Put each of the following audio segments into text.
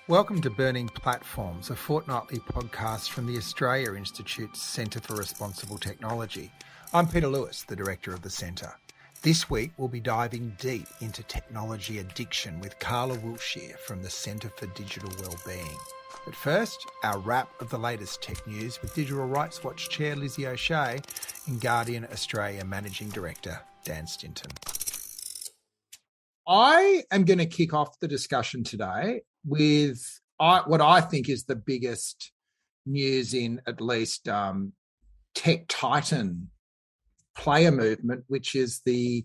Welcome to Burning Platforms, a fortnightly podcast from the Australia Institute's Centre for Responsible Technology. I'm Peter Lewis, the Director of the Centre. This week we'll be diving deep into technology addiction with Carla Wilshire from the Centre for Digital Wellbeing. But first, our wrap of the latest tech news with Digital Rights Watch Chair Lizzie O'Shea and Guardian Australia Managing Director Dan Stinton. I am going to kick off the discussion today with what I think is the biggest news in at least tech titan player movement, which is the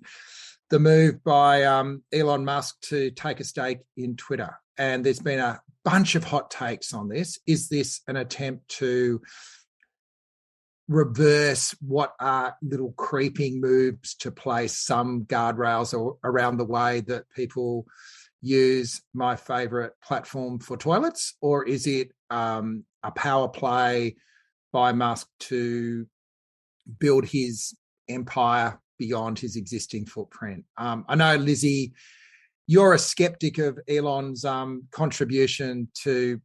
move by Elon Musk to take a stake in Twitter. And there's been a bunch of hot takes on this. Is this an attempt to reverse what are little creeping moves to place some guardrails around the way that people use my favourite platform for toilets? Or is it a power play by Musk to build his empire beyond his existing footprint? I know, Lizzie, you're a skeptic of Elon's contribution to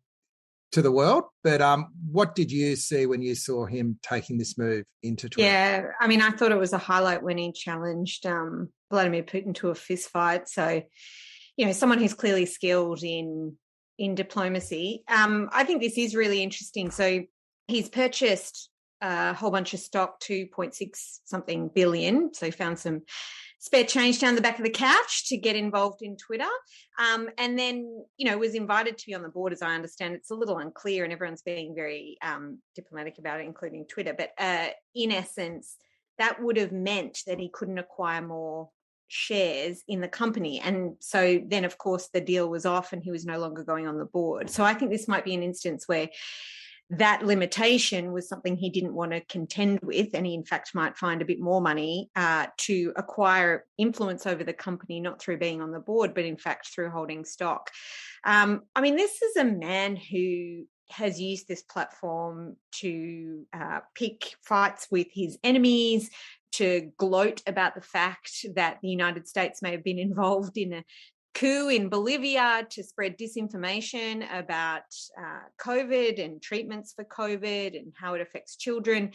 the world, but what did you see when you saw him taking this move into Twitter? Yeah, I mean, I thought it was a highlight when he challenged Vladimir Putin to a fist fight. So, you know, someone who's clearly skilled in diplomacy. I think this is really interesting. So he's purchased a whole bunch of stock, 2.6 something billion. So he found some spare change down the back of the couch to get involved in Twitter. And then, you know, was invited to be on the board, as I understand. It's a little unclear and everyone's being very diplomatic about it, including Twitter. But in essence, that would have meant that he couldn't acquire more shares in the company. And so then, of course, the deal was off and he was no longer going on the board. So I think this might be an instance where that limitation was something he didn't want to contend with, and he in fact might find a bit more money to acquire influence over the company, not through being on the board, but in fact through holding stock. I mean, this is a man who has used this platform to pick fights with his enemies, to gloat about the fact that the United States may have been involved in a coup in Bolivia, to spread disinformation about COVID and treatments for COVID and how it affects children.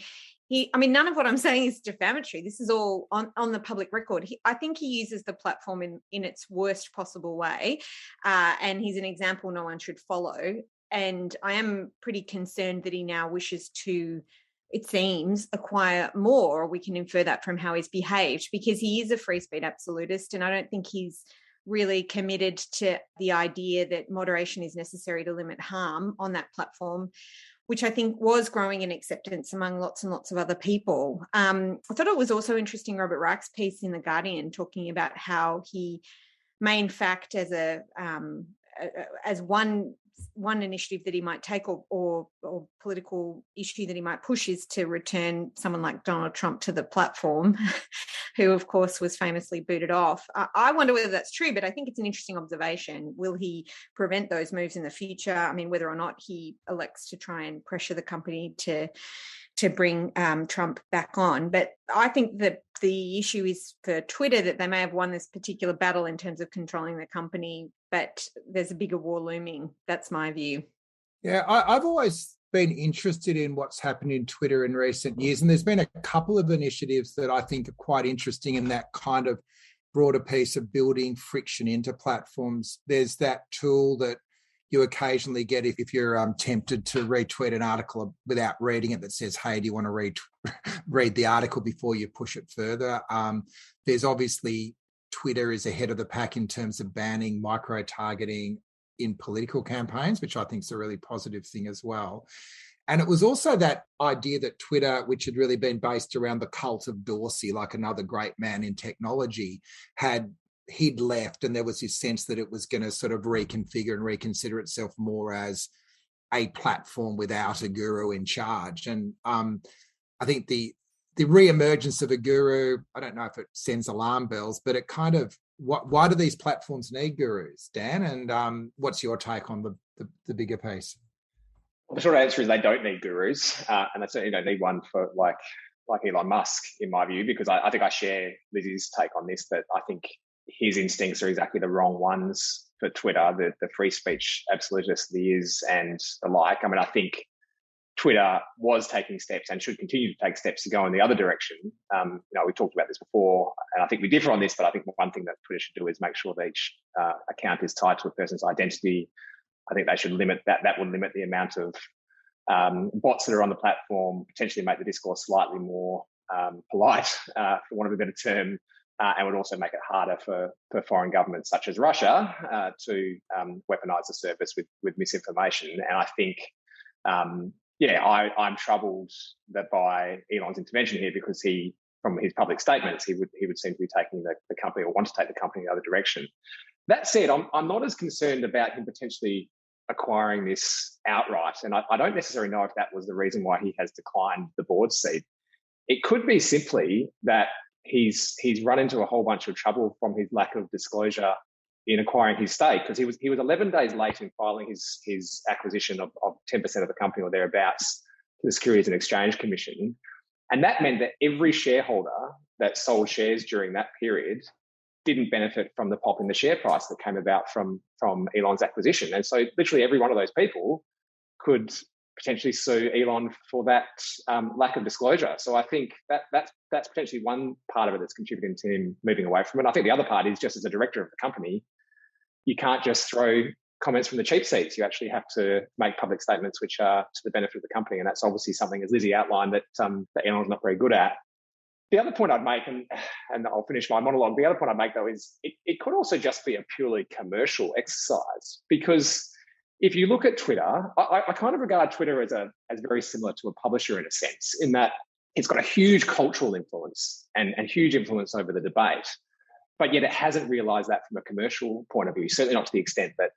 I mean, none of what I'm saying is defamatory. This is all on the public record. I think he uses the platform in its worst possible way, and he's an example no one should follow. And I am pretty concerned that he now wishes to, it seems, acquire more. We can infer that from how he's behaved, because he is a free speech absolutist, and I don't think he's really committed to the idea that moderation is necessary to limit harm on that platform, which I think was growing in acceptance among lots and lots of other people. I thought it was also interesting, Robert Reich's piece in The Guardian, talking about how he may in fact, as one initiative that he might take or political issue that he might push, is to return someone like Donald Trump to the platform, who of course was famously booted off. I wonder whether that's true, but I think it's an interesting observation. Will he prevent those moves in the future? I mean, whether or not he elects to try and pressure the company to bring Trump back on. But I think that the issue is for Twitter that they may have won this particular battle in terms of controlling the company, but there's a bigger war looming. That's my view. Yeah, I've always been interested in what's happened in Twitter in recent years, and there's been a couple of initiatives that I think are quite interesting in that kind of broader piece of building friction into platforms. There's that tool that you occasionally get if you're tempted to retweet an article without reading it, that says, hey, do you want to read the article before you push it further? There's obviously Twitter is ahead of the pack in terms of banning micro-targeting in political campaigns, which I think is a really positive thing as well. And it was also that idea that Twitter, which had really been based around the cult of Dorsey, like another great man in technology, he'd left, and there was this sense that it was going to sort of reconfigure and reconsider itself more as a platform without a guru in charge. And I think the re-emergence of a guru, I don't know if it sends alarm bells, but it kind of, why do these platforms need gurus, Dan? And what's your take on the bigger piece? Well, the short answer is they don't need gurus, and they certainly don't need one for like Elon Musk, in my view, because I think I share Lizzie's take on this, that I think his instincts are exactly the wrong ones Twitter, the free speech absolutist that he is and the like. I mean, I think Twitter was taking steps and should continue to take steps to go in the other direction. We talked about this before, and I think we differ on this, but I think one thing that Twitter should do is make sure that each account is tied to a person's identity. I think they should limit that. That would limit the amount of bots that are on the platform, potentially make the discourse slightly more polite, for want of a better term, and would also make it harder for foreign governments such as Russia to weaponize the service with misinformation. And I think, I'm troubled that by Elon's intervention here, because from his public statements, he would seem to be taking the company, or want to take the company in the other direction. That said, I'm not as concerned about him potentially acquiring this outright, and I don't necessarily know if that was the reason why he has declined the board seat. It could be simply that he's run into a whole bunch of trouble from his lack of disclosure in acquiring his stake, because he was 11 days late in filing his acquisition of 10% of the company or thereabouts to the Securities and Exchange Commission. And that meant that every shareholder that sold shares during that period didn't benefit from the pop in the share price that came about from Elon's acquisition. And so literally every one of those people could potentially sue Elon for that lack of disclosure. So I think that's potentially one part of it that's contributing to him moving away from it. I think the other part is, just as a director of the company, you can't just throw comments from the cheap seats. You actually have to make public statements which are to the benefit of the company. And that's obviously something, as Lizzie outlined, that Elon's not very good at. The other point I'd make, and I'll finish my monologue, the other point I'd make, though, is it could also just be a purely commercial exercise, because if you look at Twitter, I kind of regard Twitter as very similar to a publisher in a sense, in that it's got a huge cultural influence and huge influence over the debate, but yet it hasn't realised that from a commercial point of view, certainly not to the extent that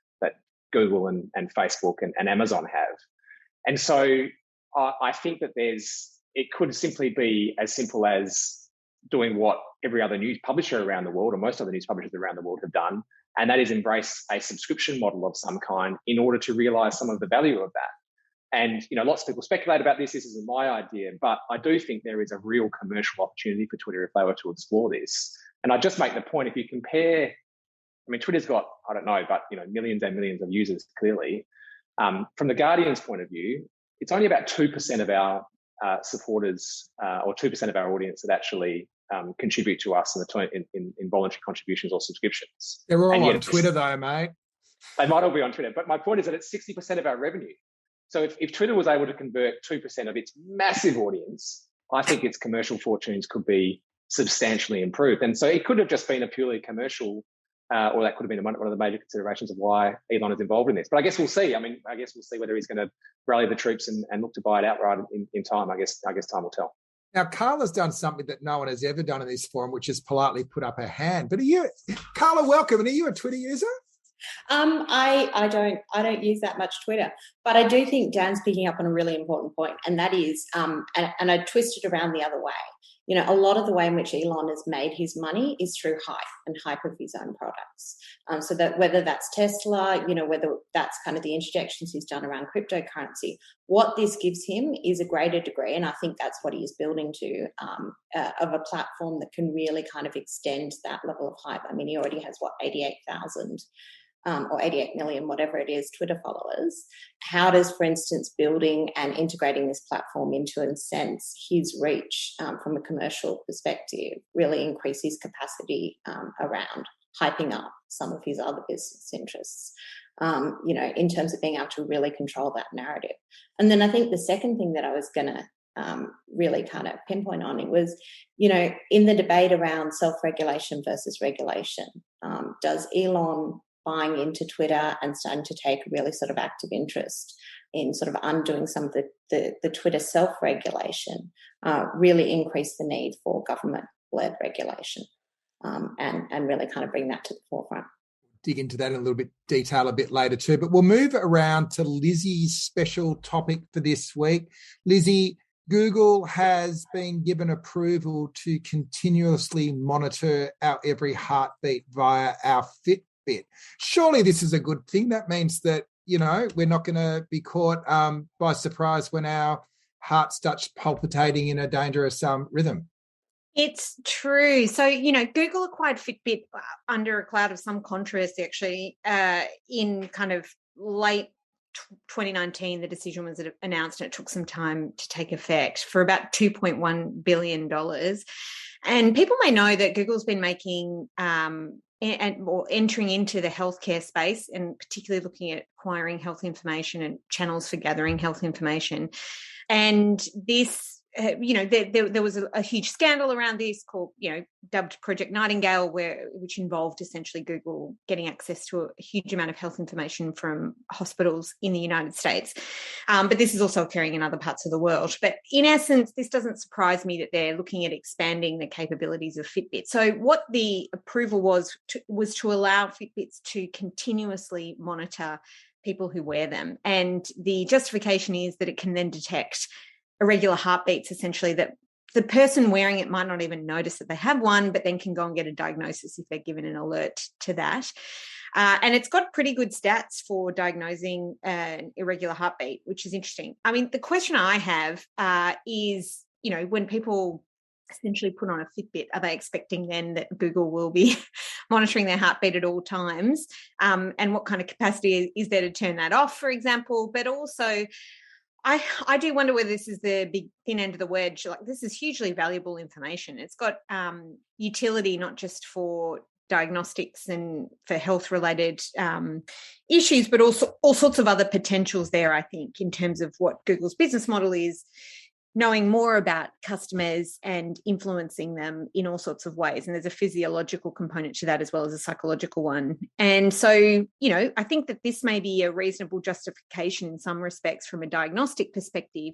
Google and Facebook and Amazon have. And so I think that it could simply be as simple as doing what every other news publisher around the world, or most other news publishers around the world, have done, and that is embrace a subscription model of some kind in order to realise some of the value of that. And, lots of people speculate about this. This isn't my idea, but I do think there is a real commercial opportunity for Twitter if they were to explore this. And I just make the point, if you compare, Twitter's got, I don't know, but, millions and millions of users, clearly. From the Guardian's point of view, it's only about 2% of our supporters or 2% of our audience that actually contribute to us in voluntary contributions or subscriptions. They're all on Twitter though, mate. They might all be on Twitter, but my point is that it's 60% of our revenue. So if Twitter was able to convert 2% of its massive audience, I think its commercial fortunes could be substantially improved. And so it could have just been a purely commercial, or that could have been one of the major considerations of why Elon is involved in this. But I guess we'll see. I guess we'll see whether he's going to rally the troops and look to buy it outright in time. I guess time will tell. Now, Carla's done something that no one has ever done in this forum, which is politely put up her hand. But Carla, welcome. And are you a Twitter user? I don't use that much Twitter, but I do think Dan's picking up on a really important point, and that is, and I twist it around the other way. A lot of the way in which Elon has made his money is through hype of his own products. So that whether that's Tesla, whether that's kind of the interjections he's done around cryptocurrency, what this gives him is a greater degree, and I think that's what he is building to, of a platform that can really kind of extend that level of hype. He already has 88,000 or 88 million, whatever it is, Twitter followers. How does, for instance, building and integrating this platform into, in a sense, his reach from a commercial perspective really increase his capacity around hyping up some of his other business interests, in terms of being able to really control that narrative. And then I think the second thing that I was going to really kind of pinpoint on it was, in the debate around self-regulation versus regulation, does Elon buying into Twitter and starting to take a really sort of active interest in sort of undoing some of the Twitter self-regulation really increase the need for government-led regulation and really kind of bring that to the forefront. Dig into that in a little bit detail a bit later too, but we'll move around to Lizzie's special topic for this week. Lizzie, Google has been given approval to continuously monitor our every heartbeat via our Fitbit. Surely this is a good thing. That means that, we're not going to be caught by surprise when our heart starts palpitating in a dangerous rhythm. It's true. So, Google acquired Fitbit under a cloud of some controversy, actually, in kind of late 2019. The decision was announced and it took some time to take effect for about $2.1 billion. And people may know that Google's been making or entering into the healthcare space, and particularly looking at acquiring health information and channels for gathering health information. And this, there was a huge scandal around this called, dubbed Project Nightingale, which involved essentially Google getting access to a huge amount of health information from hospitals in the United States. But this is also occurring in other parts of the world. But in essence, this doesn't surprise me that they're looking at expanding the capabilities of Fitbit. So what the approval was to allow Fitbits to continuously monitor people who wear them. And the justification is that it can then detect irregular heartbeats, essentially, that the person wearing it might not even notice that they have one, but then can go and get a diagnosis if they're given an alert to that. And it's got pretty good stats for diagnosing an irregular heartbeat, which is interesting. I mean, the question I have is, when people essentially put on a Fitbit, are they expecting then that Google will be monitoring their heartbeat at all times? And what kind of capacity is there to turn that off, for example? But also, I do wonder whether this is the big thin end of the wedge. Like, this is hugely valuable information. It's got utility not just for diagnostics and for health-related issues, but also all sorts of other potentials there, I think, in terms of what Google's business model is, knowing more about customers and influencing them in all sorts of ways. And there's a physiological component to that as well as a psychological one. And so, I think that this may be a reasonable justification in some respects from a diagnostic perspective.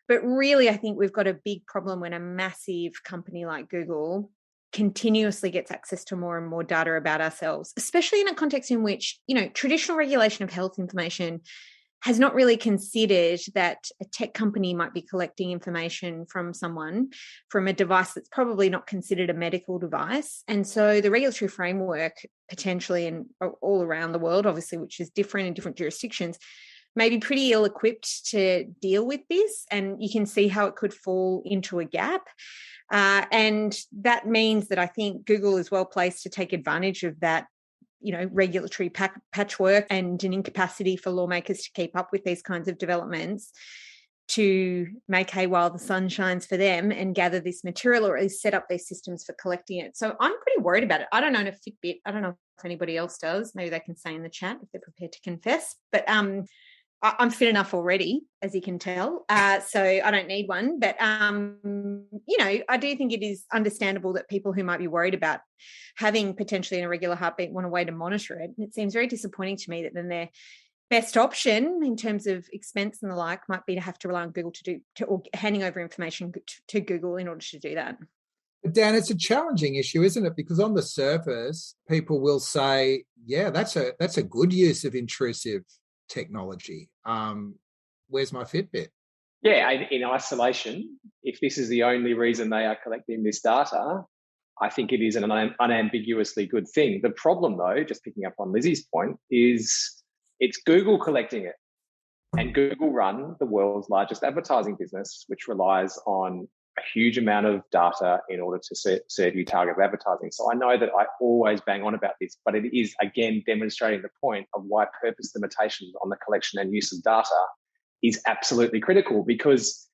But really, I think we've got a big problem when a massive company like Google continuously gets access to more and more data about ourselves, especially in a context in which, traditional regulation of health information has not really considered that a tech company might be collecting information from someone from a device that's probably not considered a medical device. And so the regulatory framework potentially, and all around the world, obviously, which is different in different jurisdictions, may be pretty ill-equipped to deal with this. And you can see how it could fall into a gap. And that means that I think Google is well placed to take advantage of that, regulatory patchwork and an incapacity for lawmakers to keep up with these kinds of developments, to make hay while the sun shines for them and gather this material, or at least set up these systems for collecting it. So I'm pretty worried about it. I don't own a Fitbit. I don't know if anybody else does. Maybe they can say in the chat if they're prepared to confess. But I'm fit enough already, as you can tell, so I don't need one. But, I do think it is understandable that people who might be worried about having potentially an irregular heartbeat want a way to monitor it. And it seems very disappointing to me that then their best option in terms of expense and the like might be to have to rely on Google or handing over information to Google in order to do that. But Dan, it's a challenging issue, isn't it? Because on the surface, people will say, yeah, that's a good use of intrusive technology. Where's my Fitbit? Yeah, in isolation, if this is the only reason they are collecting this data, I think it is an unambiguously good thing. The problem, though, just picking up on Lizzie's point, is it's Google collecting it. And Google run the world's largest advertising business, which relies on a huge amount of data in order to serve you targeted advertising. So I know that I always bang on about this, but it is, again, demonstrating the point of why purpose limitations on the collection and use of data is absolutely critical, because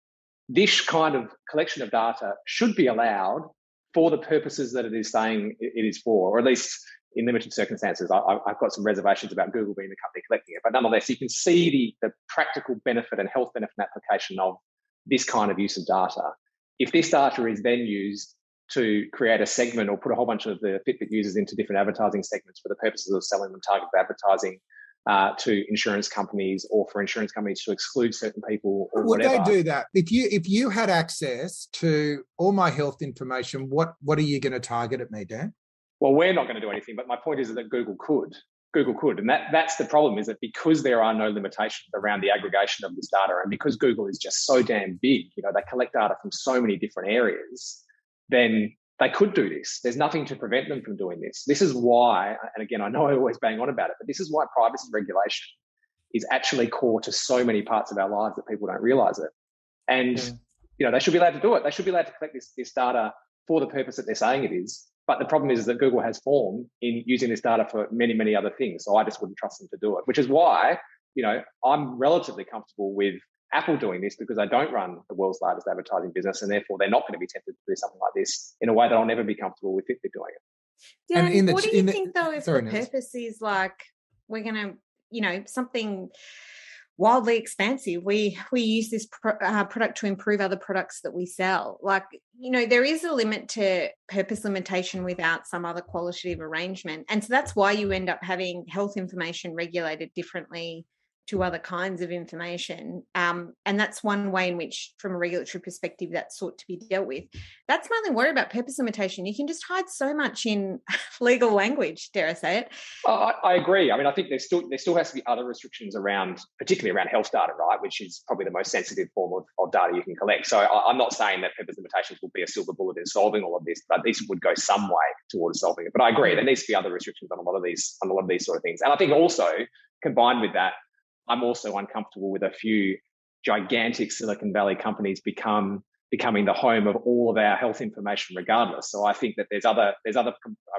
this kind of collection of data should be allowed for the purposes that it is saying it is for, or at least in limited circumstances. I've got some reservations about Google being the company collecting it, but nonetheless, you can see the practical benefit and health benefit and application of this kind of use of data. If this data is then used to create a segment or put a whole bunch of the Fitbit users into different advertising segments for the purposes of selling them targeted advertising to insurance companies, or for insurance companies to exclude certain people or whatever. Would they do that? If you had access to all my health information, what are you going to target at me, Dan? Well, we're not going to do anything, but my point is that Google could. And that's the problem, is that because there are no limitations around the aggregation of this data, and because Google is just so damn big, they collect data from so many different areas, then they could do this. There's nothing to prevent them from doing this. This is why, and again, I know I always bang on about it, but this is why privacy regulation is actually core to so many parts of our lives that people don't realise it. And, they should be allowed to do it. They should be allowed to collect this data for the purpose that they're saying it is. But the problem is that Google has form in using this data for many, many other things. So I just wouldn't trust them to do it, which is why, I'm relatively comfortable with Apple doing this, because I don't run the world's largest advertising business, and therefore they're not going to be tempted to do something like this in a way that I'll never be comfortable with Fitbit doing it. Dan, what do you think, though, if the purpose is like we're going to, something wildly expansive? We use this product to improve other products that we sell. Like, there is a limit to purpose limitation without some other qualitative arrangement. And so that's why you end up having health information regulated differently to other kinds of information. And that's one way in which, from a regulatory perspective, that's sought to be dealt with. That's my only worry about purpose limitation. You can just hide so much in legal language, dare I say it. I agree. I mean, I think there still has to be other restrictions around, particularly around health data, right, which is probably the most sensitive form of data you can collect. So I'm not saying that purpose limitations will be a silver bullet in solving all of this, but this would go some way towards solving it. But I agree, there needs to be other restrictions on a lot of these sort of things. And I think also, combined with that, I'm also uncomfortable with a few gigantic Silicon Valley companies becoming the home of all of our health information regardless. So I think that there's other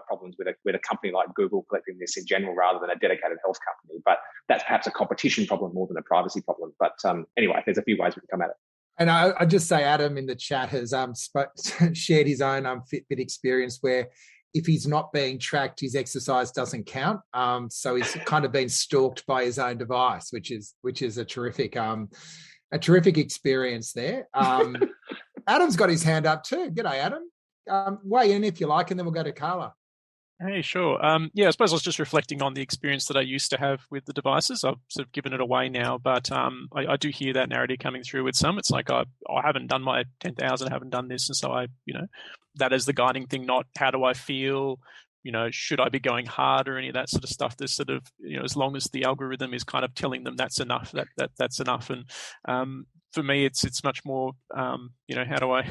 problems with a company like Google collecting this in general rather than a dedicated health company. But that's perhaps a competition problem more than a privacy problem. But anyway, there's a few ways we can come at it. And I just say Adam in the chat has shared his own Fitbit experience where if he's not being tracked, his exercise doesn't count. So he's kind of been stalked by his own device, which is a terrific experience there. Adam's got his hand up too. G'day, Adam. Weigh in if you like, and then we'll go to Carla. Hey, sure. I suppose I was just reflecting on the experience that I used to have with the devices. I've sort of given it away now, but I do hear that narrative coming through with some. It's like I haven't done my 10,000, I haven't done this, and so that is the guiding thing. Not how do I feel, should I be going hard or any of that sort of stuff. There's sort of as long as the algorithm is kind of telling them that's enough, that's enough. And for me, it's much more, how do I,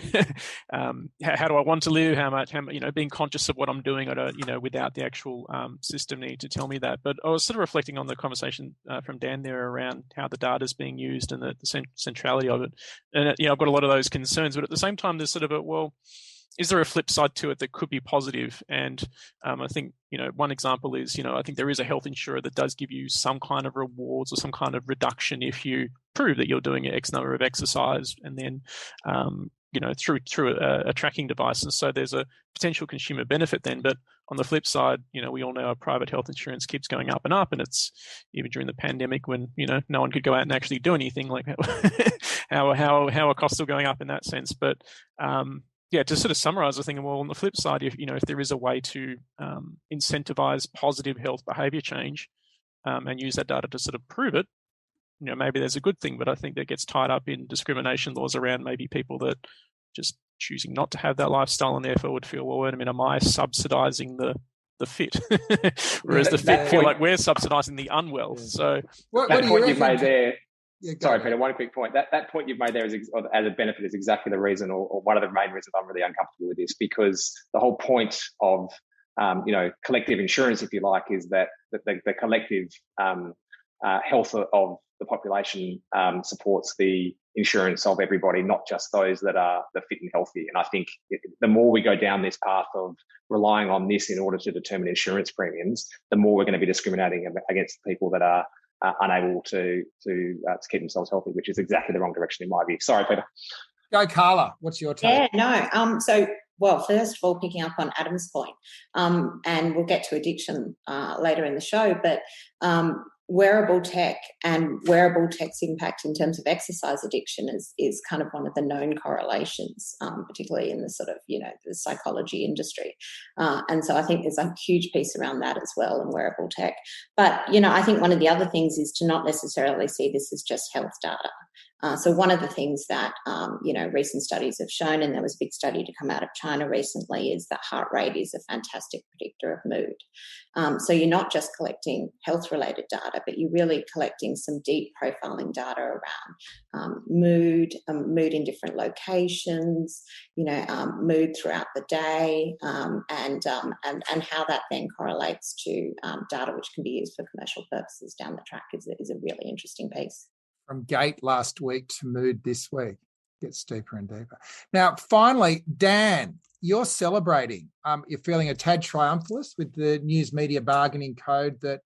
how do I want to live? How much, being conscious of what I'm doing. I don't, without the actual system need to tell me that. But I was sort of reflecting on the conversation from Dan there around how the data is being used and the centrality of it. And I've got a lot of those concerns, but at the same time, there's sort of is there a flip side to it that could be positive? And I think, one example is, I think there is a health insurer that does give you some kind of rewards or some kind of reduction if you prove that you're doing X number of exercise, and then, through a tracking device. And so there's a potential consumer benefit then. But on the flip side, we all know our private health insurance keeps going up and up. And it's even during the pandemic when, no one could go out and actually do anything, like how are costs still going up in that sense. But, to sort of summarize the thing, well, on the flip side, if there is a way to incentivize positive health behavior change and use that data to sort of prove it, maybe there's a good thing. But I think that gets tied up in discrimination laws around maybe people that just choosing not to have that lifestyle and therefore would feel, well, wait a minute, am I subsidizing the fit? Whereas the fit feel like we're subsidizing the unwell. Yeah. So what point you've made there. Yeah, sorry, Peter, one quick point. That point you've made there as a benefit is exactly the reason, or one of the main reasons I'm really uncomfortable with this, because the whole point of, collective insurance, if you like, is that the collective health of the population supports the insurance of everybody, not just those that are the fit and healthy. And I think the more we go down this path of relying on this in order to determine insurance premiums, the more we're going to be discriminating against people that are unable to keep themselves healthy, which is exactly the wrong direction in my view. Sorry, Peter. Go, Carla. What's your take? Yeah, no. Well, first of all, picking up on Adam's point, and we'll get to addiction later in the show, but wearable tech and wearable tech's impact in terms of exercise addiction is kind of one of the known correlations, particularly in the sort of, the psychology industry. And so I think there's a huge piece around that as well in wearable tech. But, I think one of the other things is to not necessarily see this as just health data. So one of the things that, recent studies have shown, and there was a big study to come out of China recently, is that heart rate is a fantastic predictor of mood. So you're not just collecting health-related data, but you're really collecting some deep profiling data around mood in different locations, mood throughout the day, and how that then correlates to data which can be used for commercial purposes down the track is a really interesting piece. From gait last week to mood this week. Gets deeper and deeper. Now, finally, Dan, you're celebrating. You're feeling a tad triumphalist with the news media bargaining code that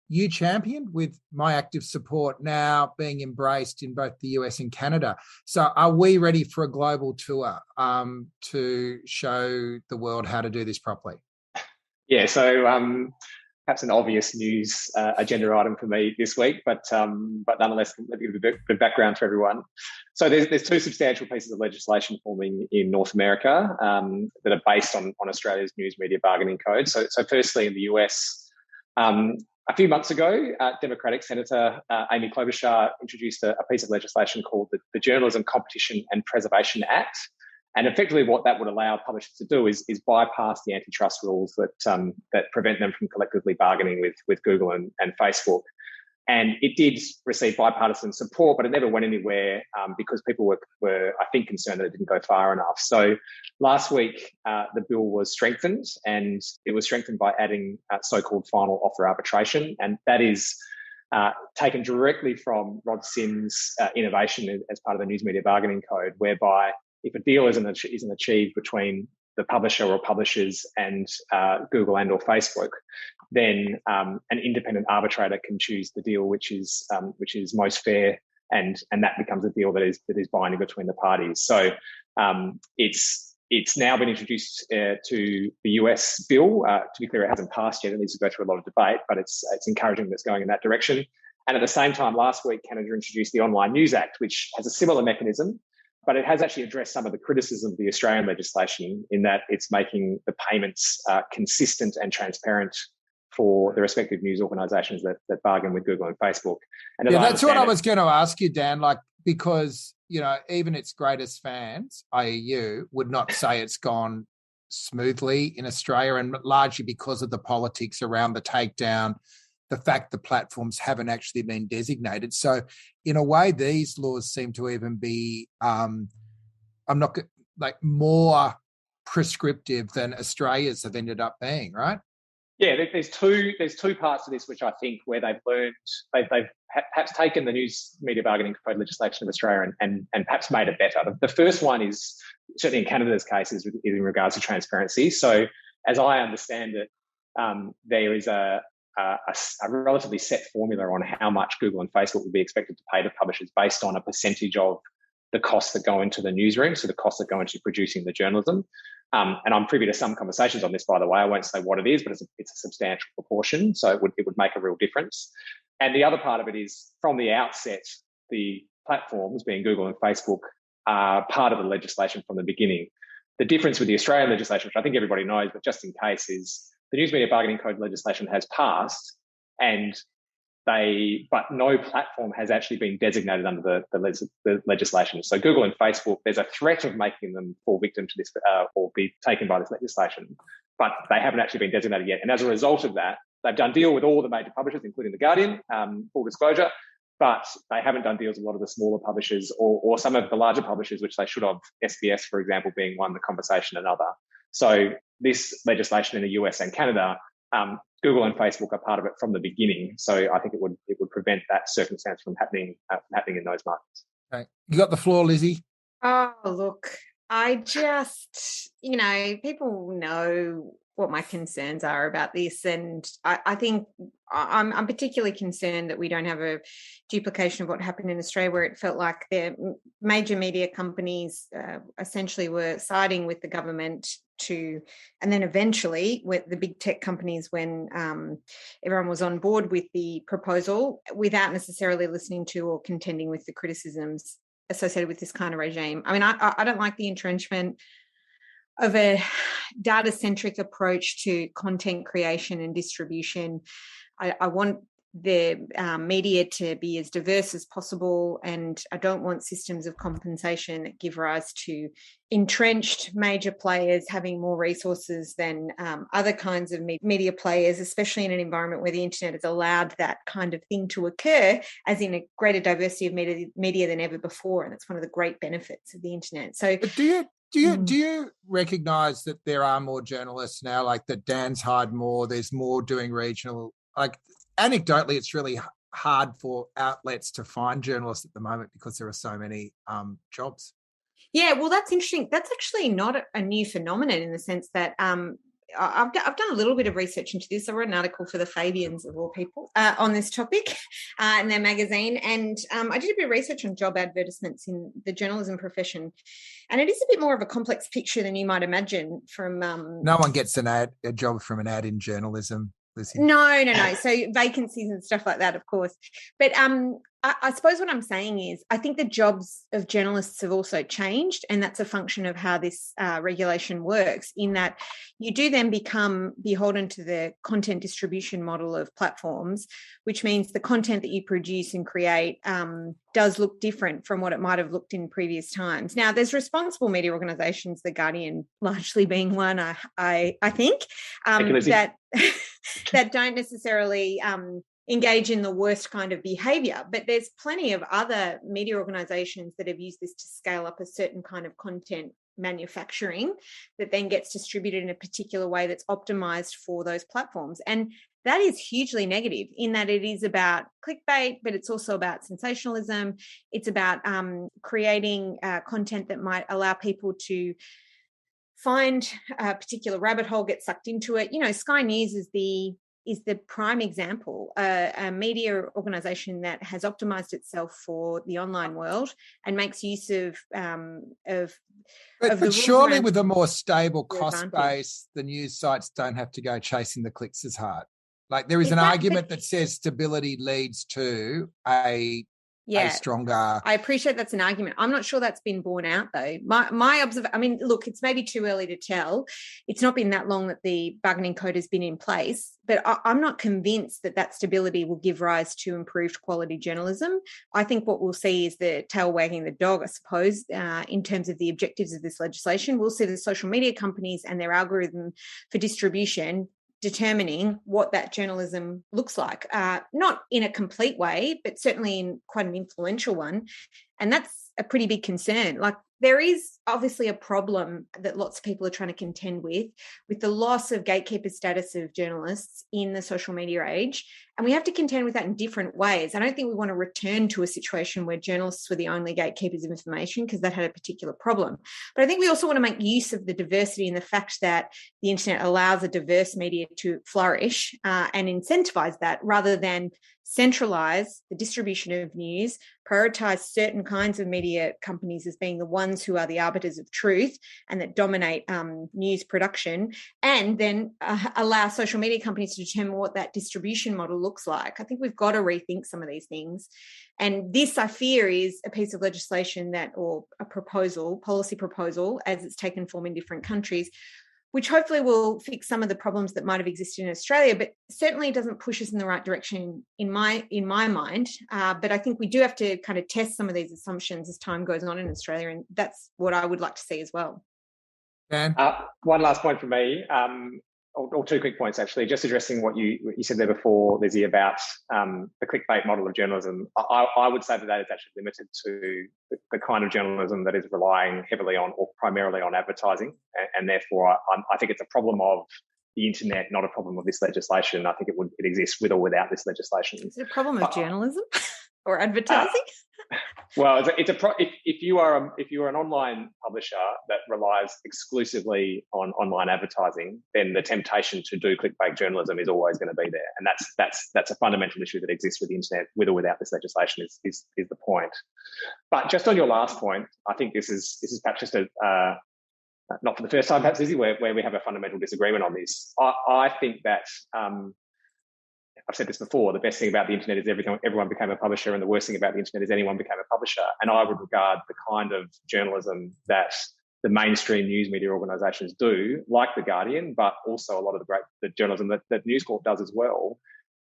you championed, with my active support now being embraced in both the US and Canada. So are we ready for a global tour to show the world how to do this properly? Yeah, so perhaps an obvious news agenda item for me this week, but nonetheless, let me give a bit of background for everyone. So there's two substantial pieces of legislation forming in North America that are based on Australia's news media bargaining code. So firstly, in the US, a few months ago, Democratic Senator Amy Klobuchar introduced a piece of legislation called the Journalism Competition and Preservation Act. And effectively what that would allow publishers to do is bypass the antitrust rules that prevent them from collectively bargaining with Google and Facebook. And it did receive bipartisan support, but it never went anywhere because people were, I think, concerned that it didn't go far enough. So last week, the bill was strengthened, and it was strengthened by adding so-called final offer arbitration. And that is taken directly from Rod Sims' innovation as part of the News Media Bargaining Code, whereby if a deal isn't achieved between the publisher or publishers and Google and or Facebook, then an independent arbitrator can choose the deal which is most fair, and that becomes a deal that is binding between the parties. So it's now been introduced to the US bill. To be clear, it hasn't passed yet. It needs to go through a lot of debate, but it's encouraging that it's going in that direction. And at the same time, last week, Canada introduced the Online News Act, which has a similar mechanism, but it has actually addressed some of the criticism of the Australian legislation in that it's making the payments consistent and transparent for the respective news organisations that bargain with Google and Facebook. And that's what I was going to ask you, Dan, because, even its greatest fans, i.e. you, would not say it's gone smoothly in Australia, and largely because of the politics around the takedown, the fact the platforms haven't actually been designated. So in a way, these laws seem to even be, more prescriptive than Australia's have ended up being, right? Yeah, there's two parts to this which I think where they've perhaps taken the news media bargaining code legislation of Australia and perhaps made it better. The first one is, certainly in Canada's case, is in regards to transparency. So as I understand it, there is a relatively set formula on how much Google and Facebook will be expected to pay to publishers based on a percentage of the costs that go into the newsroom, so the costs that go into producing the journalism. And I'm privy to some conversations on this, by the way. I won't say what it is, but it's a substantial proportion, so it would make a real difference. And the other part of it is, from the outset, the platforms, being Google and Facebook, are part of the legislation from the beginning. The difference with the Australian legislation, which I think everybody knows, but just in case, is the News Media Bargaining Code legislation has passed, but no platform has actually been designated under the legislation. So Google and Facebook, there's a threat of making them fall victim to this or be taken by this legislation, but they haven't actually been designated yet. And as a result of that, they've done deal with all the major publishers, including The Guardian, full disclosure, but they haven't done deals with a lot of the smaller publishers or some of the larger publishers, which they should have, SBS, for example, being one, The Conversation another. So this legislation in the US and Canada, Google and Facebook are part of it from the beginning. So I think it would prevent that circumstance from happening in those markets. Okay. You got the floor, Lizzie. Oh, look, I just, people know what my concerns are about this. And I think I'm particularly concerned that we don't have a duplication of what happened in Australia, where it felt like the major media companies essentially were siding with the government and then eventually with the big tech companies when everyone was on board with the proposal without necessarily listening to or contending with the criticisms associated with this kind of regime. I mean, I don't like the entrenchment of a data-centric approach to content creation and distribution. I want the media to be as diverse as possible, and I don't want systems of compensation that give rise to entrenched major players having more resources than other kinds of media players, especially in an environment where the internet has allowed that kind of thing to occur, as in a greater diversity of media than ever before. And it's one of the great benefits of the internet. So but do you recognise that there are more journalists now, like that Dan's hired more, there's more doing regional, anecdotally, it's really hard for outlets to find journalists at the moment because there are so many jobs. Yeah, well, that's interesting. That's actually not a new phenomenon in the sense that I've done a little bit of research into this. I wrote an article for the Fabians, of all people, on this topic in their magazine. And I did a bit of research on job advertisements in the journalism profession. And it is a bit more of a complex picture than you might imagine from... No one gets a job from an ad in journalism, Lizzie. No. So vacancies and stuff like that, of course. But I suppose what I'm saying is I think the jobs of journalists have also changed, and that's a function of how this regulation works, in that you do then become beholden to the content distribution model of platforms, which means the content that you produce and create does look different from what it might have looked in previous times. Now, there's responsible media organisations, The Guardian largely being one, I think, that don't necessarily engage in the worst kind of behaviour. But there's plenty of other media organisations that have used this to scale up a certain kind of content manufacturing that then gets distributed in a particular way that's optimised for those platforms. And that is hugely negative in that it is about clickbait, but it's also about sensationalism. It's about creating content that might allow people to find a particular rabbit hole, get sucked into it. You know, Sky News is the prime example, a media organisation that has optimised itself for the online world and makes use of but surely with a more stable cost base, the news sites don't have to go chasing the clicks as hard. Like there is an argument that says stability leads to a stronger... I appreciate that's an argument. I'm not sure that's been borne out, though. My observation, I mean, look, it's maybe too early to tell. It's not been that long that the bargaining code has been in place, but I'm not convinced that stability will give rise to improved quality journalism. I think what we'll see is the tail wagging the dog, I suppose, in terms of the objectives of this legislation. We'll see the social media companies and their algorithm for distribution determining what that journalism looks like, not in a complete way, but certainly in quite an influential one. And that's a pretty big concern. Like there is obviously a problem that lots of people are trying to contend with the loss of gatekeeper status of journalists in the social media age. And we have to contend with that in different ways. I don't think we want to return to a situation where journalists were the only gatekeepers of information, because that had a particular problem. But I think we also want to make use of the diversity and the fact that the internet allows a diverse media to flourish and incentivize that, rather than centralise the distribution of news, prioritise certain kinds of media companies as being the ones who are the arbiters of truth and that dominate news production, and then allow social media companies to determine what that distribution model looks like. I think we've got to rethink some of these things. And this, I fear, is a piece of legislation or a policy proposal, as it's taken form in different countries, which hopefully will fix some of the problems that might have existed in Australia, but certainly doesn't push us in the right direction in my mind. But I think we do have to kind of test some of these assumptions as time goes on in Australia, and that's what I would like to see as well. Dan? One last point for me, or two quick points actually, just addressing what you said there before, Lizzie, about the clickbait model of journalism. I would say that is actually limited to the kind of journalism that is relying heavily on or primarily on advertising, and therefore I think it's a problem of the internet, not a problem of this legislation. I think it exists with or without this legislation. Is it a problem of journalism or advertising? Well, if you are an online publisher that relies exclusively on online advertising, then the temptation to do clickbait journalism is always going to be there, and that's a fundamental issue that exists with the internet, with or without this legislation. Is the point. But just on your last point, I think this is perhaps just not for the first time, perhaps, Lizzie, where we have a fundamental disagreement on this. I think that. I've said this before, the best thing about the internet is everyone became a publisher, and the worst thing about the internet is anyone became a publisher. And I would regard the kind of journalism that the mainstream news media organisations do, like The Guardian, but also a lot of the journalism that News Corp does as well,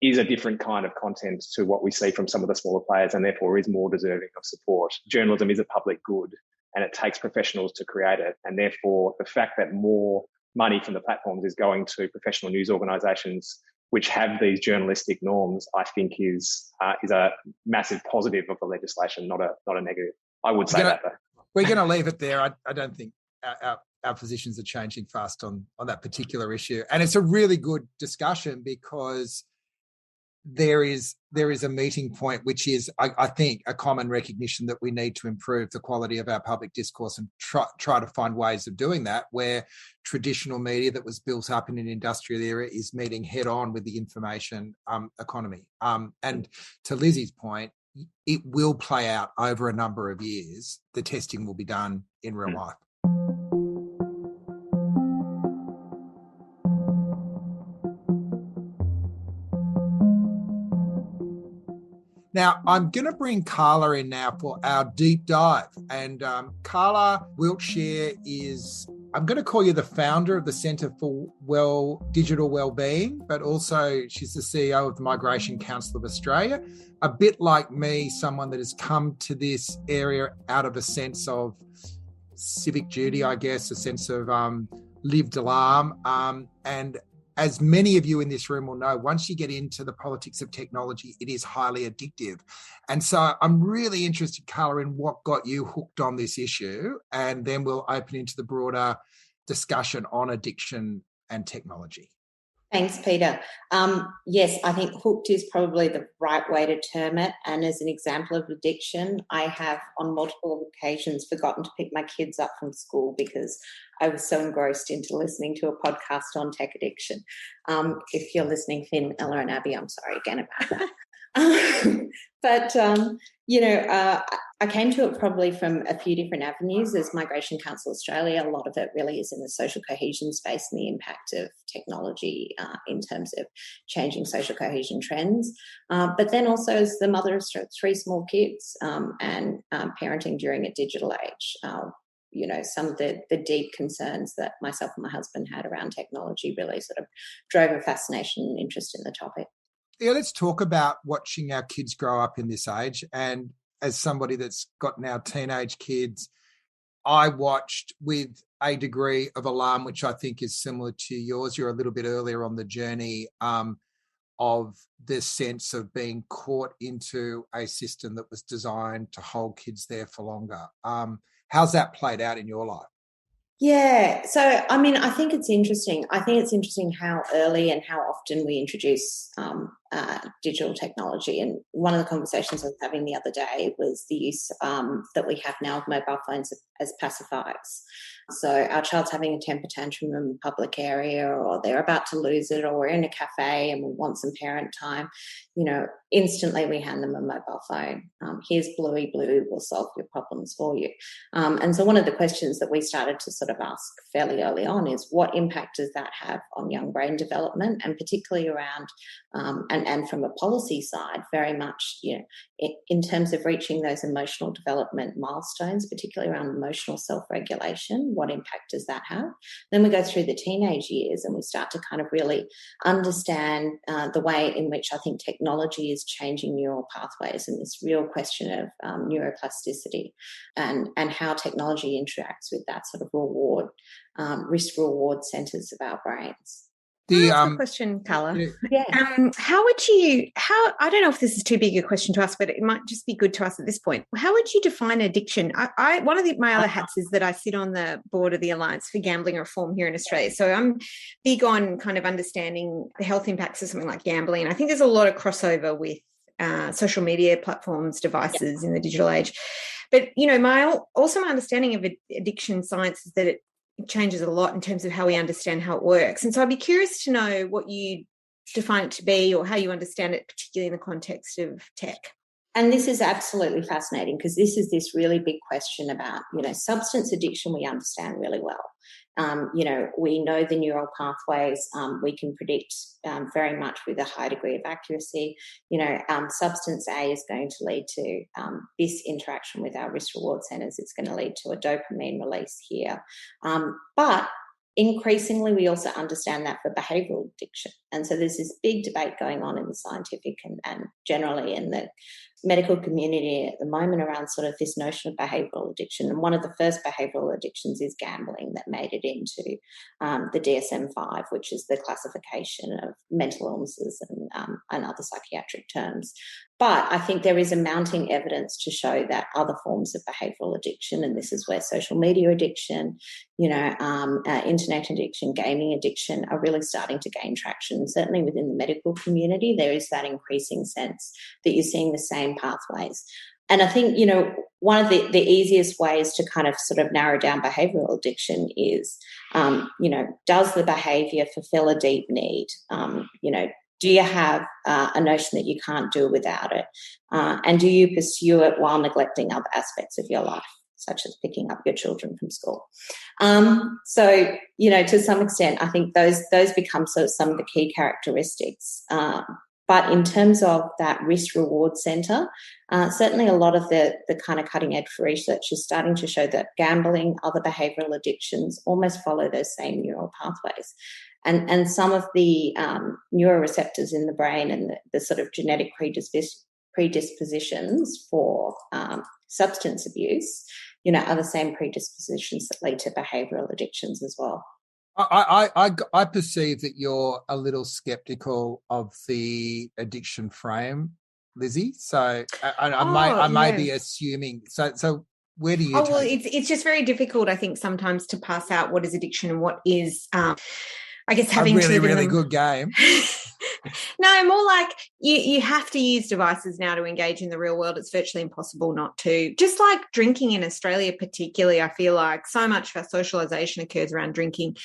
is a different kind of content to what we see from some of the smaller players, and therefore is more deserving of support. Journalism is a public good, and it takes professionals to create it. And therefore, the fact that more money from the platforms is going to professional news organisations which have these journalistic norms, I think is a massive positive of the legislation, not a negative. I would say that, though. We're going to leave it there. I don't think our positions are changing fast on that particular issue. And it's a really good discussion because there is a meeting point, which is, I think, a common recognition that we need to improve the quality of our public discourse and try to find ways of doing that, where traditional media that was built up in an industrial era is meeting head on with the information economy. And to Lizzie's point, it will play out over a number of years. The testing will be done in real life. Now, I'm going to bring Carla in now for our deep dive. And Carla Wiltshire is, I'm going to call you the founder of the Centre for Digital Wellbeing, but also she's the CEO of the Migration Council of Australia. A bit like me, someone that has come to this area out of a sense of civic duty, I guess, a sense of lived alarm. And as many of you in this room will know, once you get into the politics of technology, it is highly addictive. And so I'm really interested, Carla, in what got you hooked on this issue, and then we'll open into the broader discussion on addiction and technology. Thanks, Peter. Yes, I think hooked is probably the right way to term it. And as an example of addiction, I have on multiple occasions forgotten to pick my kids up from school because I was so engrossed into listening to a podcast on tech addiction. If you're listening, Finn, Ella and Abby, I'm sorry again about that. But I came to it probably from a few different avenues. As Migration Council Australia, a lot of it really is in the social cohesion space and the impact of technology in terms of changing social cohesion trends. But then also as the mother of three small kids and parenting during a digital age. Some of the deep concerns that myself and my husband had around technology really sort of drove a fascination and interest in the topic. Yeah, let's talk about watching our kids grow up in this age. And as somebody that's got now teenage kids, I watched with a degree of alarm, which I think is similar to yours. You're a little bit earlier on the journey of this sense of being caught into a system that was designed to hold kids there for longer. How's that played out in your life? Yeah, so I mean, I think it's interesting. I think it's interesting how early and how often we introduce digital technology. And one of the conversations I was having the other day was the use that we have now of mobile phones as pacifiers. So our child's having a temper tantrum in a public area, or they're about to lose it, or we're in a cafe and we want some parent time. Instantly we hand them a mobile phone. Here's Bluey, Blue will solve your problems for you. And so one of the questions that we started to sort of ask fairly early on is, what impact does that have on young brain development, and particularly around, and from a policy side, very much, in terms of reaching those emotional development milestones, particularly around emotional self-regulation, what impact does that have? Then we go through the teenage years and we start to kind of really understand the way in which I think technology is changing neural pathways, and this real question of neuroplasticity and how technology interacts with that sort of reward, risk-reward centres of our brains. The question, Carla. Yeah. I don't know if this is too big a question to ask, but it might just be good to ask at this point. How would you define addiction? One of my other hats is that I sit on the board of the Alliance for Gambling Reform here in Australia. So I'm big on kind of understanding the health impacts of something like gambling. And I think there's a lot of crossover with social media platforms, devices in the digital age. But, my understanding of addiction science is that it changes a lot in terms of how we understand how it works. And so I'd be curious to know what you define it to be, or how you understand it, particularly in the context of tech. And this is absolutely fascinating, because this is this really big question about, substance addiction we understand really well. We know the neural pathways. We can predict very much with a high degree of accuracy. Substance A is going to lead to this interaction with our risk reward centers. It's going to lead to a dopamine release here. But increasingly, we also understand that for behavioural addiction. And so there's this big debate going on in the scientific and generally in the medical community at the moment around sort of this notion of behavioural addiction. And one of the first behavioural addictions is gambling that made it into the DSM-5, which is the classification of mental illnesses and other psychiatric terms. But I think there is a mounting evidence to show that other forms of behavioural addiction, and this is where social media addiction, internet addiction, gaming addiction are really starting to gain traction. Certainly within the medical community, there is that increasing sense that you're seeing the same pathways. And I think, one of the easiest ways to kind of sort of narrow down behavioural addiction is, does the behaviour fulfil a deep need? Do you have a notion that you can't do without it? And do you pursue it while neglecting other aspects of your life, such as picking up your children from school? So, to some extent, I think those become sort of some of the key characteristics. But in terms of that risk-reward centre, certainly a lot of the kind of cutting-edge research is starting to show that gambling, other behavioural addictions almost follow those same neural pathways. And some of the neuroreceptors in the brain and the sort of genetic predispositions for substance abuse, are the same predispositions that lead to behavioural addictions as well. I perceive that you're a little skeptical of the addiction frame, Lizzie. So I may be assuming. So where do you? Oh well, it's just very difficult, I think, sometimes to pass out what is addiction and what is, I guess, having a really good game. No, more like you have to use devices now to engage in the real world. It's virtually impossible not to. Just like drinking in Australia particularly, I feel like so much of our socialisation occurs around drinking.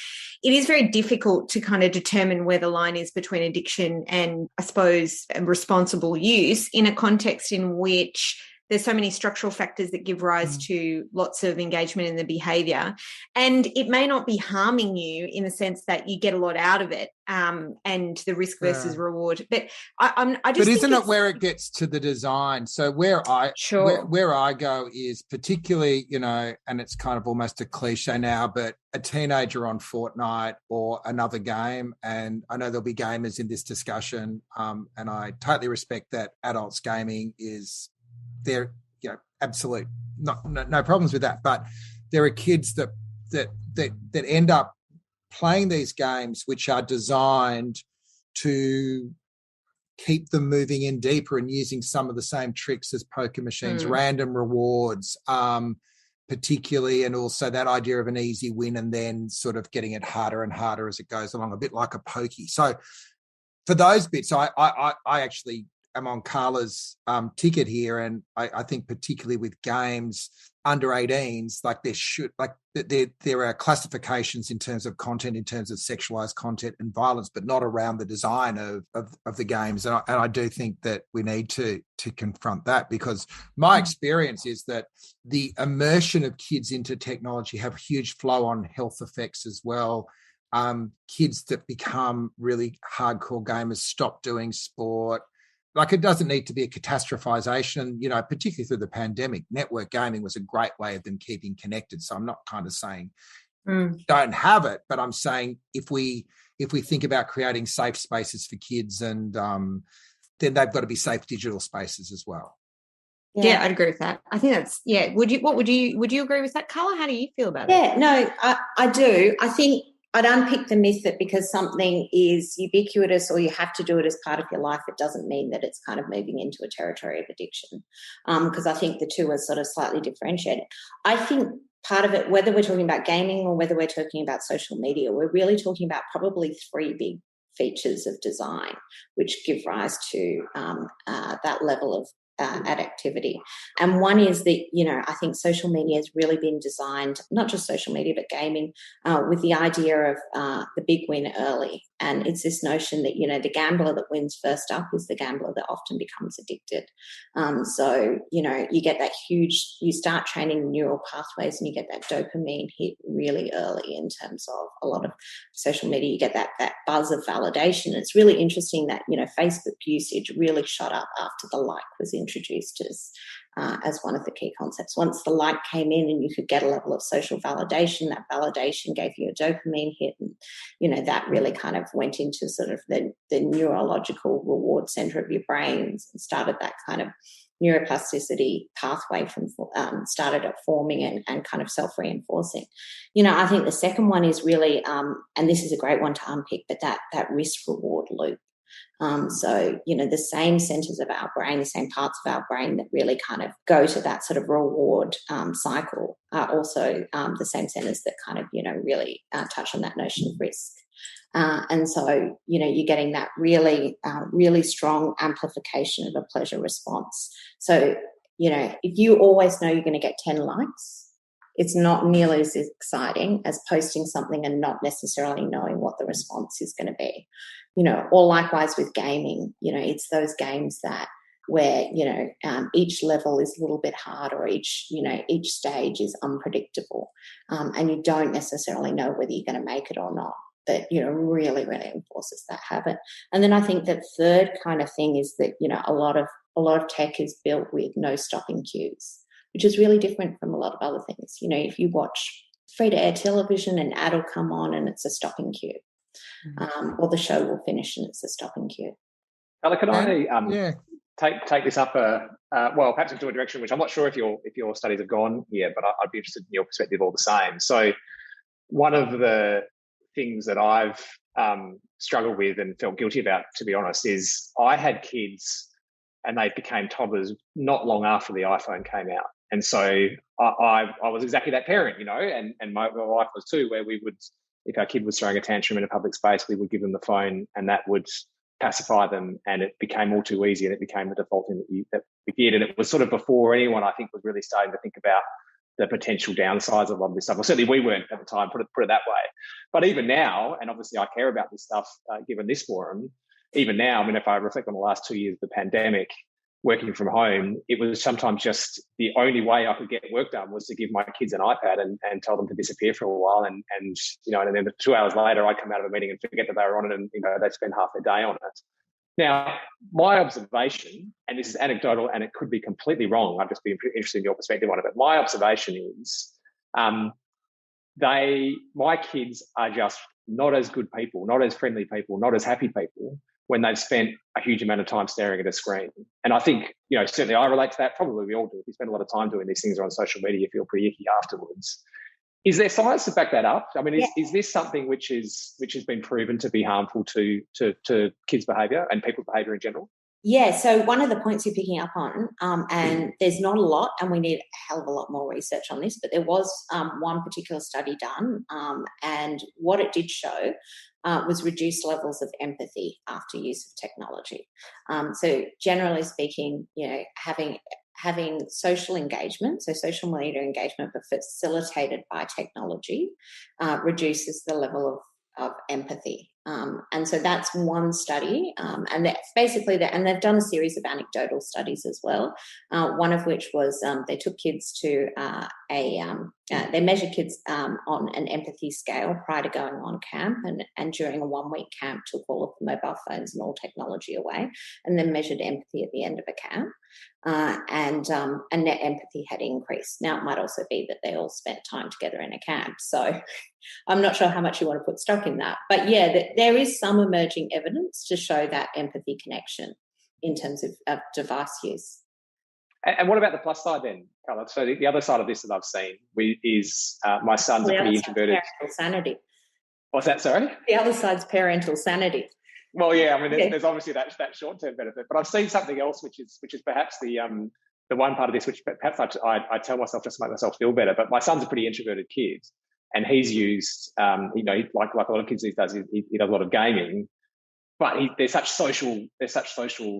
It is very difficult to kind of determine where the line is between addiction and, I suppose, responsible use in a context in which there's so many structural factors that give rise to lots of engagement in the behaviour. And it may not be harming you in the sense that you get a lot out of it, and the risk versus reward. But I just But isn't it where it gets to the design? So where I go is particularly, and it's kind of almost a cliche now, but a teenager on Fortnite or another game, and I know there'll be gamers in this discussion, and I totally respect that adults gaming is there, absolute no problems with that. But there are kids that end up playing these games which are designed to keep them moving in deeper and using some of the same tricks as poker machines, random rewards, particularly, and also that idea of an easy win and then sort of getting it harder and harder as it goes along, a bit like a pokey. So for those bits, I actually am on Carla's ticket here, and I think particularly with games under 18s, like there are classifications in terms of content, in terms of sexualized content and violence, but not around the design of the games. And I do think that we need to confront that, because my experience is that the immersion of kids into technology have huge flow-on health effects as well. Kids that become really hardcore gamers stop doing sport. Like, it doesn't need to be a catastrophization, particularly through the pandemic. Network gaming was a great way of them keeping connected. So I'm not kind of saying don't have it, but I'm saying if we think about creating safe spaces for kids, and then they've got to be safe digital spaces as well. Yeah, I'd agree with that. I think that's, Would you agree with that, Carla? How do you feel about it? Yeah, no, I do. I think I'd unpick the myth that because something is ubiquitous or you have to do it as part of your life, it doesn't mean that it's kind of moving into a territory of addiction, because I think the two are sort of slightly differentiated. I think part of it, whether we're talking about gaming or whether we're talking about social media, we're really talking about probably three big features of design which give rise to that level of adaptivity. And one is that, I think social media has really been designed, not just social media, but gaming, with the idea of the big win early. And it's this notion that, the gambler that wins first up is the gambler that often becomes addicted. So, you get that you start training neural pathways and you get that dopamine hit really early in terms of a lot of social media. You get that buzz of validation. It's really interesting that, Facebook usage really shot up after the like was introduced as one of the key concepts. Once the like came in and you could get a level of social validation, that validation gave you a dopamine hit, and that really kind of went into sort of the neurological reward center of your brains and started that kind of neuroplasticity pathway from started at forming and kind of self-reinforcing. You know, I think the second one is really, and this is a great one to unpick, but that risk-reward loop. So, you know, the same centres of our brain, the same parts of our brain that really kind of go to that sort of reward cycle are also the same centres that kind of, you know, really touch on that notion of risk. And so, you know, you're getting that really, really strong amplification of a pleasure response. So, you know, if you always know you're going to get 10 likes, it's not nearly as exciting as posting something and not necessarily knowing what the response is going to be. You know, or likewise with gaming, you know, it's those games that where, you know, each level is a little bit hard, or each stage is unpredictable, and you don't necessarily know whether you're going to make it or not. That, you know, really, really enforces that habit. And then I think the third kind of thing is that, you know, a lot of tech is built with no stopping cues, which is really different from a lot of other things. You know, if you watch free-to-air television, an ad will come on and it's a stopping cue, or the show will finish and it's a stopping cue. Ella, can I take this up, well, perhaps into a direction which I'm not sure if your studies have gone here, but I'd be interested in your perspective all the same. So one of the things that I've struggled with and felt guilty about, to be honest, is I had kids and they became toddlers not long after the iPhone came out. And so I was exactly that parent, you know, and my wife was too, where we would, if our kid was throwing a tantrum in a public space, we would give them the phone and that would pacify them, and it became all too easy and it became the default thing that we did. And it was sort of before anyone, I think, was really starting to think about the potential downsides of a lot of this stuff. Well, certainly we weren't at the time, put it that way. But even now, and obviously I care about this stuff given this forum, even now, I mean, if I reflect on the last 2 years of the pandemic, working from home, it was sometimes just the only way I could get work done was to give my kids an iPad and tell them to disappear for a while. And you know, and then 2 hours later, I'd come out of a meeting and forget that they were on it, and, you know, they'd spend half their day on it. Now, my observation, and this is anecdotal and it could be completely wrong, I'd just be interested in your perspective on it, but my observation is my kids are just not as good people, not as friendly people, not as happy people when they've spent a huge amount of time staring at a screen. And I think, you know, certainly I relate to that. Probably we all do. If you spend a lot of time doing these things or on social media, you feel pretty icky afterwards. Is there science to back that up? I mean, is this something which has been proven to be harmful to kids' behaviour and people's behaviour in general? Yeah, so one of the points you're picking up on, and there's not a lot, and we need a hell of a lot more research on this, but there was one particular study done, and what it did show was reduced levels of empathy after use of technology. So generally speaking, you know, having social engagement, so social media engagement, but facilitated by technology, reduces the level of empathy. And so that's one study, and that's basically that. And they've done a series of anecdotal studies as well. One of which was they took kids to they measured kids on an empathy scale prior to going on camp, and during a 1 week camp took all of the mobile phones and all technology away, and then measured empathy at the end of a camp. And net empathy had increased. Now, it might also be that they all spent time together in a camp. So I'm not sure how much you want to put stock in that. But, yeah, there is some emerging evidence to show that empathy connection in terms of device use. And what about the plus side then, Carla? So the other side of this that I've seen is my son's a pretty introverted. Parental sanity. What's that, sorry? The other side's parental sanity. Well, yeah, I mean, there's obviously that short-term benefit, but I've seen something else, which is perhaps the one part of this, which perhaps I tell myself just to make myself feel better. But my son's a pretty introverted kid, and he's used, you know, like a lot of kids these days, he does a lot of gaming, but there's such social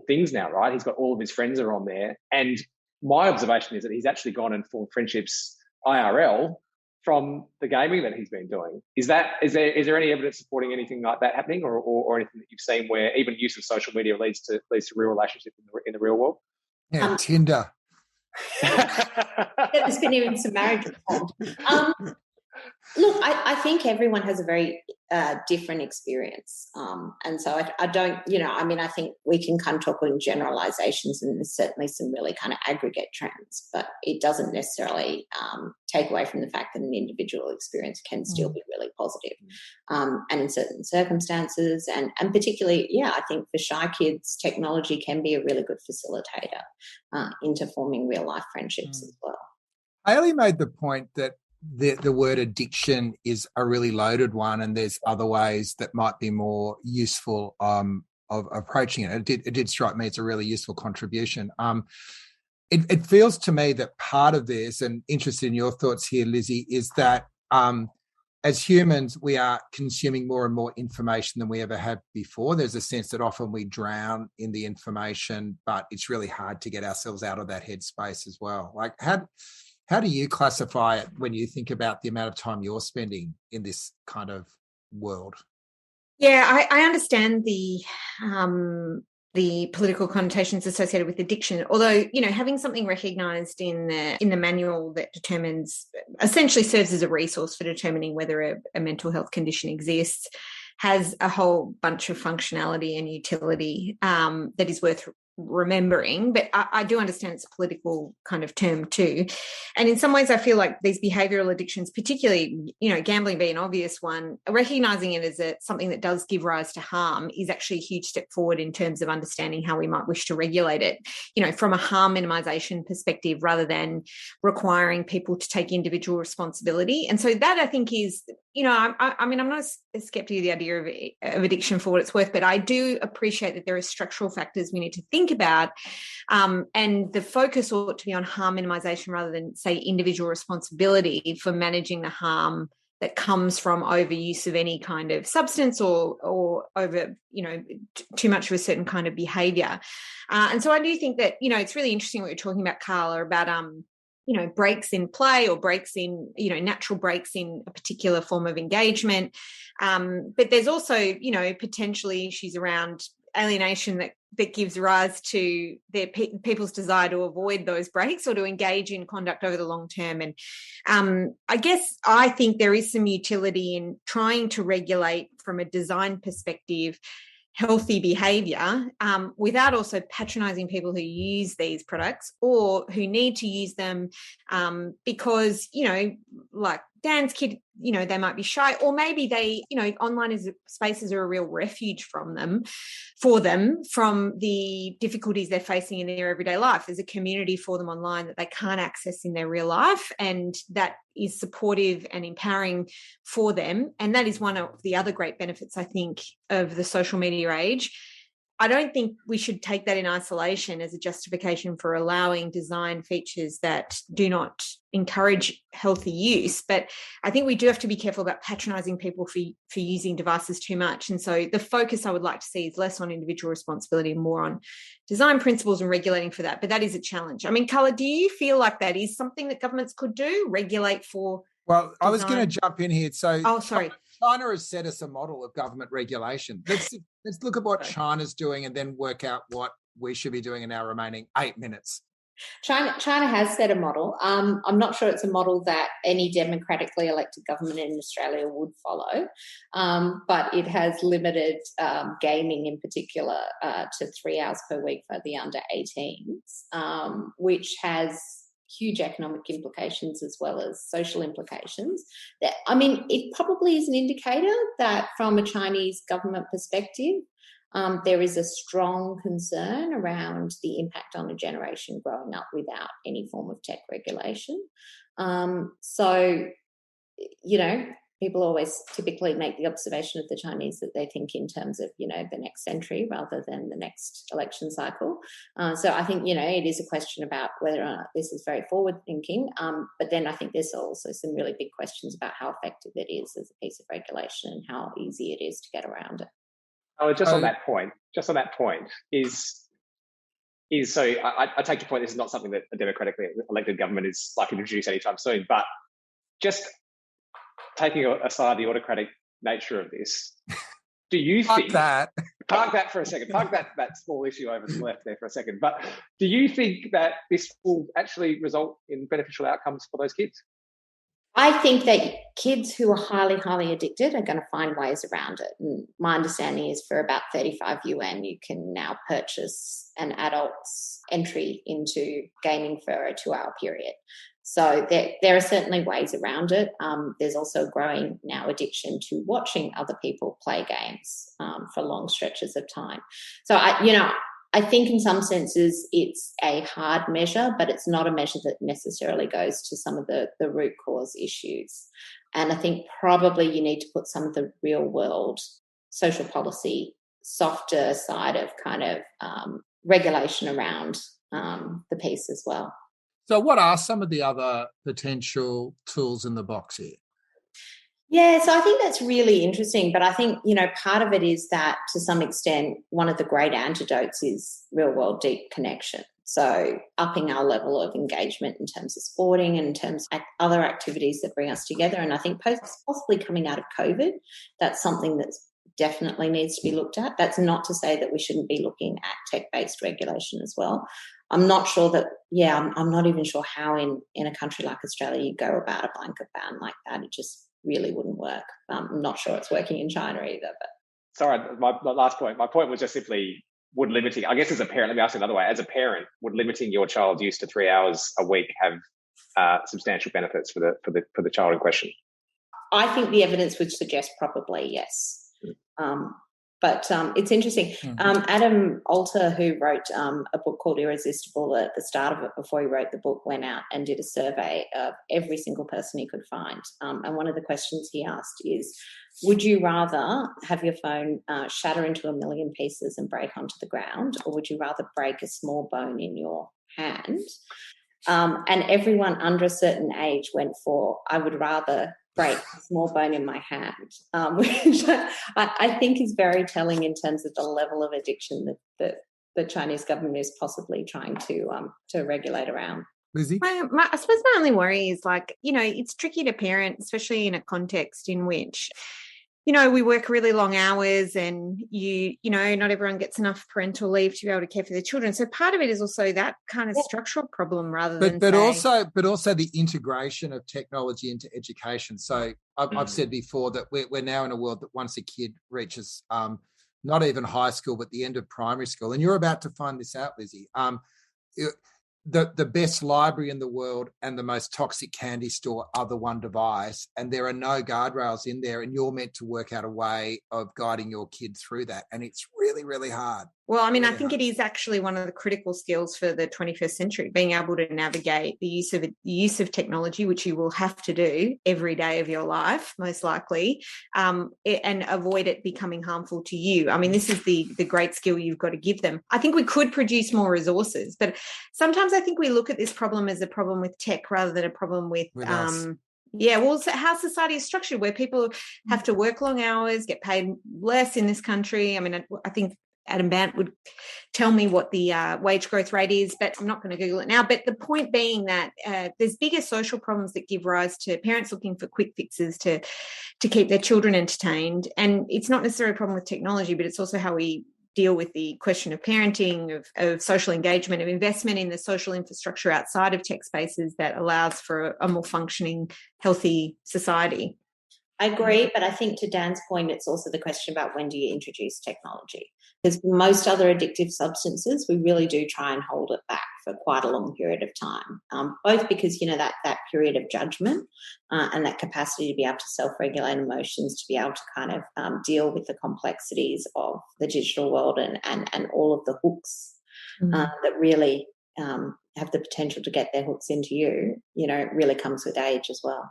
things now, right? He's got all of his friends are on there, and my observation is that he's actually gone and formed friendships IRL from the gaming that he's been doing. Is there any evidence supporting anything like that happening, or anything that you've seen where even use of social media leads to real relationships in the real world? Yeah, Tinder. There's been even some marriage reform. Look, I think everyone has a very different experience. And so I don't, I think we can kind of talk in generalizations, and there's certainly some really kind of aggregate trends, but it doesn't necessarily take away from the fact that an individual experience can still be really positive. And in certain circumstances, and particularly, I think for shy kids, technology can be a really good facilitator into forming real life friendships as well. Hayley made the point that the word addiction is a really loaded one, and there's other ways that might be more useful of approaching it. It did strike me as a really useful contribution. It feels to me that part of this, and interested in your thoughts here, Lizzie, is that as humans, we are consuming more and more information than we ever have before. There's a sense that often we drown in the information, but it's really hard to get ourselves out of that headspace as well. Like, how do you classify it when you think about the amount of time you're spending in this kind of world? Yeah, I understand the political connotations associated with addiction. Although, having something recognised in the manual that essentially serves as a resource for determining whether a mental health condition exists, has a whole bunch of functionality and utility that is worth remembering. But I do understand it's a political kind of term too. And in some ways, I feel like these behavioural addictions, particularly, gambling being an obvious one, recognising it as something that does give rise to harm is actually a huge step forward in terms of understanding how we might wish to regulate it, from a harm minimisation perspective, rather than requiring people to take individual responsibility. And so that, I think, is, I'm not a skeptic of the idea of addiction for what it's worth, but I do appreciate that there are structural factors we need to think about, and the focus ought to be on harm minimisation rather than, say, individual responsibility for managing the harm that comes from overuse of any kind of substance or over, too much of a certain kind of behaviour. And so I do think that, it's really interesting what you're talking about, Carla, about breaks in play or breaks in, natural breaks in a particular form of engagement. But there's also, potentially issues around alienation that gives rise to their people's desire to avoid those breaks or to engage in conduct over the long term. And I think there is some utility in trying to regulate from a design perspective healthy behaviour without also patronising people who use these products or who need to use them because, like Dan's kid, they might be shy, or maybe they, online spaces are a real refuge for them from the difficulties they're facing in their everyday life. There's a community for them online that they can't access in their real life, and that is supportive and empowering for them. And that is one of the other great benefits, I think, of the social media age. I don't think we should take that in isolation as a justification for allowing design features that do not encourage healthy use. But I think we do have to be careful about patronising people for using devices too much. And so the focus I would like to see is less on individual responsibility and more on design principles and regulating for that. But that is a challenge. I mean, Carla, do you feel like that is something that governments could do, regulate for? Well, design? I was going to jump in here. So, sorry. China has set us a model of government regulation. Let's look at what China's doing and then work out what we should be doing in our remaining 8 minutes. China has set a model. I'm not sure it's a model that any democratically elected government in Australia would follow, but it has limited gaming in particular to 3 hours per week for the under 18s, which has huge economic implications as well as social implications. It probably is an indicator that from a Chinese government perspective, there is a strong concern around the impact on a generation growing up without any form of tech regulation. People always typically make the observation of the Chinese that they think in terms of, the next century rather than the next election cycle. So I think, it is a question about whether or not this is very forward-thinking. But then I think there's also some really big questions about how effective it is as a piece of regulation and how easy it is to get around it. Oh, just on that point is so I take your point. This is not something that a democratically elected government is likely to introduce anytime soon. But just taking aside the autocratic nature of this, do you think that? Park that for a second. Park that small issue over to the left there for a second. But do you think that this will actually result in beneficial outcomes for those kids? I think that kids who are highly, highly addicted are going to find ways around it. And my understanding is for about 35 UN, you can now purchase an adult's entry into gaming for a 2-hour period. So there are certainly ways around it. There's also growing now addiction to watching other people play games for long stretches of time. So, I think in some senses it's a hard measure, but it's not a measure that necessarily goes to some of the root cause issues. And I think probably you need to put some of the real world social policy, softer side of kind of regulation around the piece as well. So what are some of the other potential tools in the box here? Yeah, so I think that's really interesting. But I think, part of it is that to some extent, one of the great antidotes is real world deep connection. So upping our level of engagement in terms of sporting and in terms of other activities that bring us together. And I think possibly coming out of COVID, that's something that definitely needs to be looked at. That's not to say that we shouldn't be looking at tech-based regulation as well. I'm not sure that, I'm not even sure how in a country like Australia you go about a blanket ban like that. It just really wouldn't work. I'm not sure it's working in China either. But sorry, my last point. My point was just simply, would limiting, I guess as a parent, let me ask you another way. As a parent, would limiting your child's use to 3 hours a week have substantial benefits for the child in question? I think the evidence would suggest probably yes. But it's interesting. Adam Alter, who wrote a book called Irresistible at the start of it, before he wrote the book, went out and did a survey of every single person he could find. And one of the questions he asked is, would you rather have your phone shatter into a million pieces and break onto the ground, or would you rather break a small bone in your hand? And everyone under a certain age went for, I would rather break a small bone in my hand, which I think is very telling in terms of the level of addiction that the Chinese government is possibly trying to regulate around. Lizzie? I suppose my only worry is it's tricky to parent, especially in a context in which, we work really long hours and not everyone gets enough parental leave to be able to care for their children. So part of it is also that kind of structural problem but also the integration of technology into education. So I've said before that we're now in a world that once a kid reaches not even high school, but the end of primary school, and you're about to find this out, Lizzie, the best library in the world and the most toxic candy store are the one device, and there are no guardrails in there, and you're meant to work out a way of guiding your kid through that, and it's really, really hard. Well, I think it is actually one of the critical skills for the 21st century, being able to navigate the use of technology, which you will have to do every day of your life, most likely, and avoid it becoming harmful to you. This is the great skill you've got to give them. I think we could produce more resources, but sometimes I think we look at this problem as a problem with tech rather than a problem with us. How society is structured, where people have to work long hours, get paid less in this country. I think Adam Bant would tell me what the wage growth rate is, but I'm not going to Google it now. But the point being that there's bigger social problems that give rise to parents looking for quick fixes to keep their children entertained. And it's not necessarily a problem with technology, but it's also how we deal with the question of parenting, of social engagement, of investment in the social infrastructure outside of tech spaces that allows for a more functioning, healthy society. I agree, but I think to Dan's point, it's also the question about when do you introduce technology? Because most other addictive substances, we really do try and hold it back for quite a long period of time, both because, that period of judgment and that capacity to be able to self-regulate emotions, to be able to kind of deal with the complexities of the digital world and all of the hooks that really have the potential to get their hooks into you, it really comes with age as well.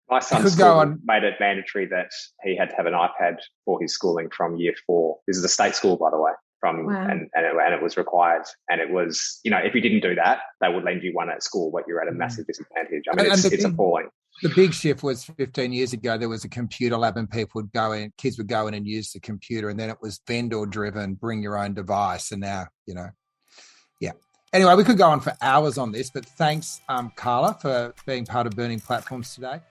My son's school made it mandatory that he had to have an iPad for his schooling from year 4. This is a state school, by the way, and it was required. And it was, if you didn't do that, they would lend you one at school, but you're at a massive disadvantage. It's appalling. The big shift was 15 years ago, there was a computer lab and kids would go in and use the computer, and then it was vendor driven, bring your own device. And now, yeah. Anyway, we could go on for hours on this, but thanks, Carla, for being part of Burning Platforms today.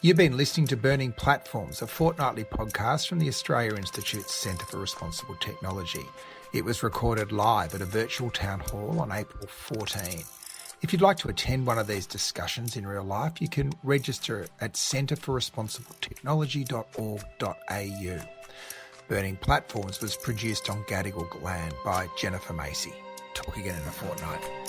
You've been listening to Burning Platforms, a fortnightly podcast from the Australia Institute's Centre for Responsible Technology. It was recorded live at a virtual town hall on April 14. If you'd like to attend one of these discussions in real life, you can register at centreforresponsibletechnology.org.au. Burning Platforms was produced on Gadigal land by Jennifer Macy. Talk again in a fortnight.